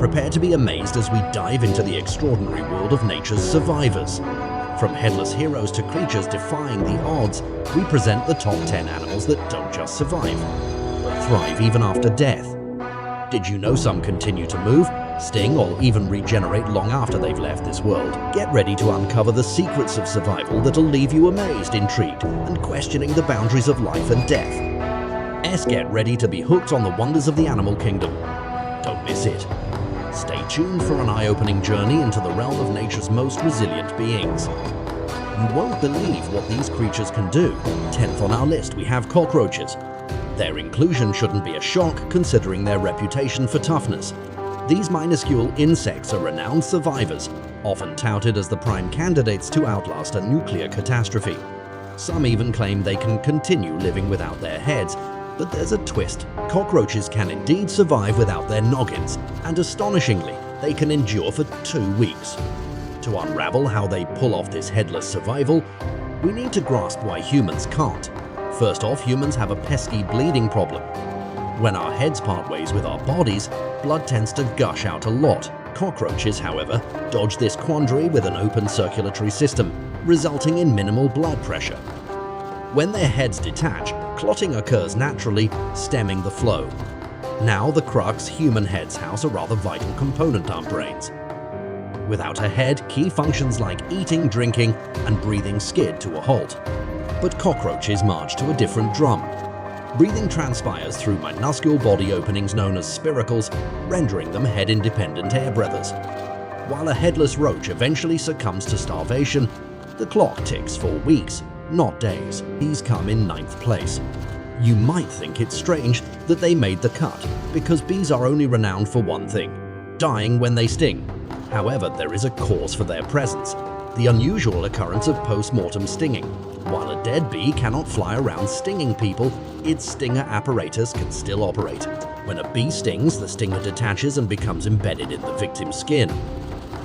Prepare to be amazed as we dive into the extraordinary world of nature's survivors. From headless heroes to creatures defying the odds, we present the top 10 animals that don't just survive, but thrive even after death. Did you know some continue to move, sting, or even regenerate long after they've left this world? Get ready to uncover the secrets of survival that'll leave you amazed, intrigued, and questioning the boundaries of life and death. Get ready to be hooked on the wonders of the animal kingdom. Don't miss it. Stay tuned for an eye-opening journey into the realm of nature's most resilient beings. You won't believe what these creatures can do. 10th on our list, we have cockroaches. Their inclusion shouldn't be a shock considering their reputation for toughness. These minuscule insects are renowned survivors, often touted as the prime candidates to outlast a nuclear catastrophe. Some even claim they can continue living without their heads, but there's a twist. Cockroaches can indeed survive without their noggins, and astonishingly, they can endure for 2 weeks. To unravel how they pull off this headless survival, we need to grasp why humans can't. First off, humans have a pesky bleeding problem. When our heads part ways with our bodies, blood tends to gush out a lot. Cockroaches, however, dodge this quandary with an open circulatory system, resulting in minimal blood pressure. When their heads detach, clotting occurs naturally, stemming the flow. Now the crux, human heads house a rather vital component, our brains. Without a head, key functions like eating, drinking, and breathing skid to a halt. But cockroaches march to a different drum. Breathing transpires through minuscule body openings known as spiracles, rendering them head-independent air breathers. While a headless roach eventually succumbs to starvation, the clock ticks for weeks, not days. These come in 9th place. You might think it's strange that they made the cut, because bees are only renowned for one thing: dying when they sting. However, there is a cause for their presence: the unusual occurrence of post-mortem stinging. While a dead bee cannot fly around stinging people, its stinger apparatus can still operate. When a bee stings, the stinger detaches and becomes embedded in the victim's skin.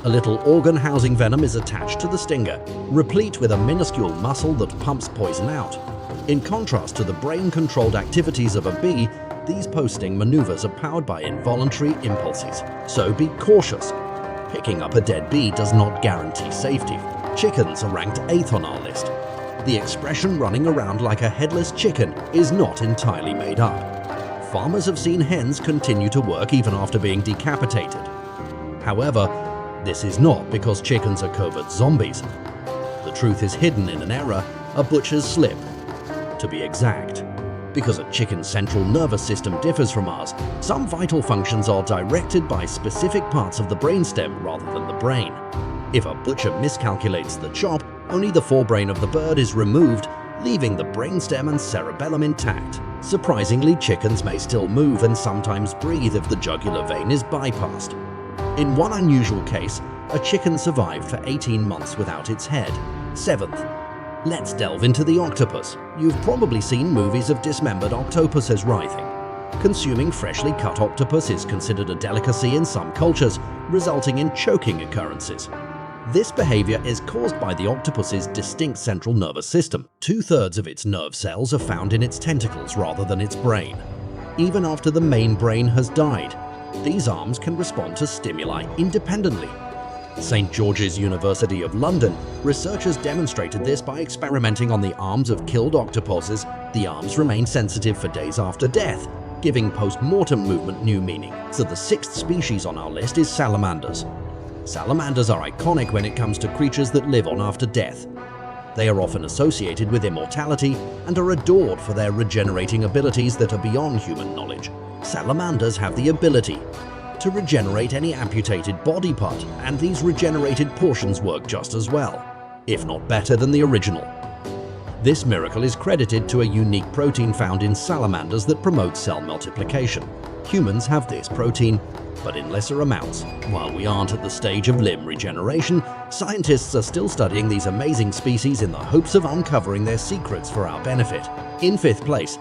A little organ-housing venom is attached to the stinger, replete with a minuscule muscle that pumps poison out. In contrast to the brain-controlled activities of a bee, these post-sting maneuvers are powered by involuntary impulses. So be cautious. Picking up a dead bee does not guarantee safety. Chickens are ranked 8th on our list. The expression "running around like a headless chicken" is not entirely made up. Farmers have seen hens continue to work even after being decapitated. However, this is not because chickens are covert zombies. The truth is hidden in an error, a butcher's slip. To be exact, because a chicken's central nervous system differs from ours, some vital functions are directed by specific parts of the brainstem rather than the brain. If a butcher miscalculates the chop, only the forebrain of the bird is removed, leaving the brainstem and cerebellum intact. Surprisingly, chickens may still move and sometimes breathe if the jugular vein is bypassed. In one unusual case, a chicken survived for 18 months without its head. 7th. Let's delve into the octopus. You've probably seen movies of dismembered octopuses writhing. Consuming freshly cut octopus is considered a delicacy in some cultures, resulting in choking occurrences. This behavior is caused by the octopus's distinct central nervous system. 2/3 of its nerve cells are found in its tentacles rather than its brain. Even after the main brain has died, these arms can respond to stimuli independently. St. George's University of London researchers demonstrated this by experimenting on the arms of killed octopuses. The arms remain sensitive for days after death, giving post-mortem movement new meaning. So the 6th species on our list is salamanders. Salamanders are iconic when it comes to creatures that live on after death. They are often associated with immortality and are adored for their regenerating abilities that are beyond human knowledge. Salamanders have the ability to regenerate any amputated body part, and these regenerated portions work just as well, if not better than the original. This miracle is credited to a unique protein found in salamanders that promotes cell multiplication. Humans have this protein, but in lesser amounts. While we aren't at the stage of limb regeneration, scientists are still studying these amazing species in the hopes of uncovering their secrets for our benefit. In 5th place,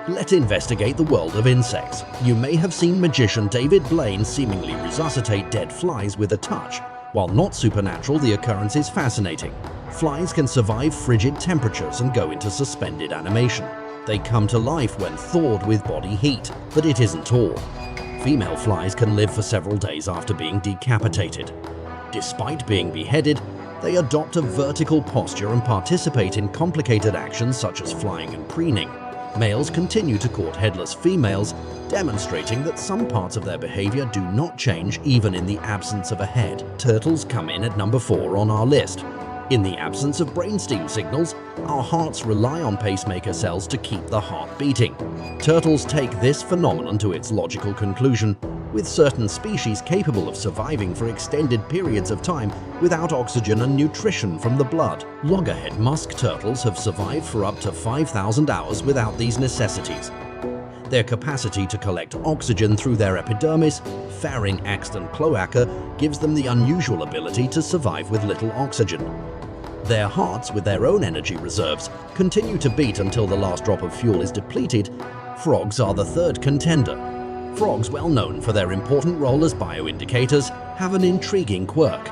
let's investigate the world of insects. You may have seen magician David Blaine seemingly resuscitate dead flies with a touch. While not supernatural, the occurrence is fascinating. Flies can survive frigid temperatures and go into suspended animation. They come to life when thawed with body heat, but it isn't all. Female flies can live for several days after being decapitated. Despite being beheaded, they adopt a vertical posture and participate in complicated actions such as flying and preening. Males continue to court headless females, demonstrating that some parts of their behavior do not change even in the absence of a head. Turtles come in at number 4 on our list. In the absence of brainstem signals, our hearts rely on pacemaker cells to keep the heart beating. Turtles take this phenomenon to its logical conclusion, with certain species capable of surviving for extended periods of time without oxygen and nutrition from the blood. Loggerhead musk turtles have survived for up to 5,000 hours without these necessities. Their capacity to collect oxygen through their epidermis, pharynx and cloaca gives them the unusual ability to survive with little oxygen. Their hearts, with their own energy reserves, continue to beat until the last drop of fuel is depleted. Frogs are the third contender. Frogs, well known for their important role as bioindicators, have an intriguing quirk.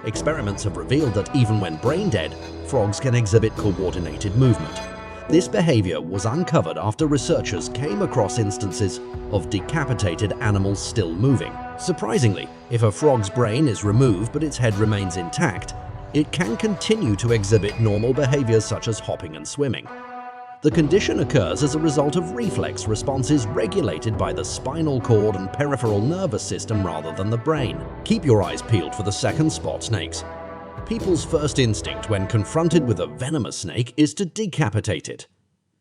Experiments have revealed that even when brain dead, frogs can exhibit coordinated movement. This behavior was uncovered after researchers came across instances of decapitated animals still moving. Surprisingly, if a frog's brain is removed but its head remains intact, it can continue to exhibit normal behaviors such as hopping and swimming. The condition occurs as a result of reflex responses regulated by the spinal cord and peripheral nervous system rather than the brain. Keep your eyes peeled for the second spot snakes. People's first instinct when confronted with a venomous snake is to decapitate it.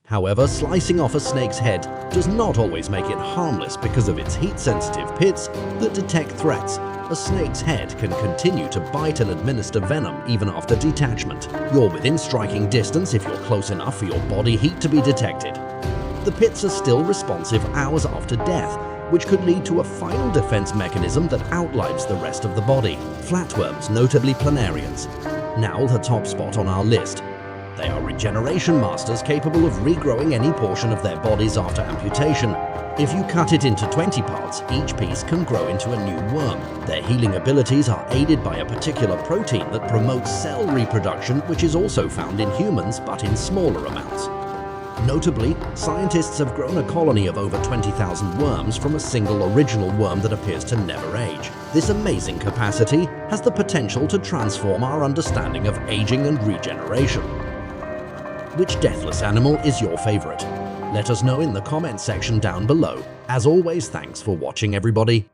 However, slicing off a snake's head does not always make it harmless because of its heat-sensitive pits that detect threats. A snake's head can continue to bite and administer venom even after detachment. You're within striking distance if you're close enough for your body heat to be detected. The pits are still responsive hours after death, which could lead to a final defense mechanism that outlives the rest of the body. Flatworms, notably planarians, now the top spot on our list. They are regeneration masters capable of regrowing any portion of their bodies after amputation. If you cut it into 20 parts, each piece can grow into a new worm. Their healing abilities are aided by a particular protein that promotes cell reproduction, which is also found in humans but in smaller amounts. Notably, scientists have grown a colony of over 20,000 worms from a single original worm that appears to never age. This amazing capacity has the potential to transform our understanding of aging and regeneration. Which deathless animal is your favorite? Let us know in the comments section down below. As always, thanks for watching, everybody.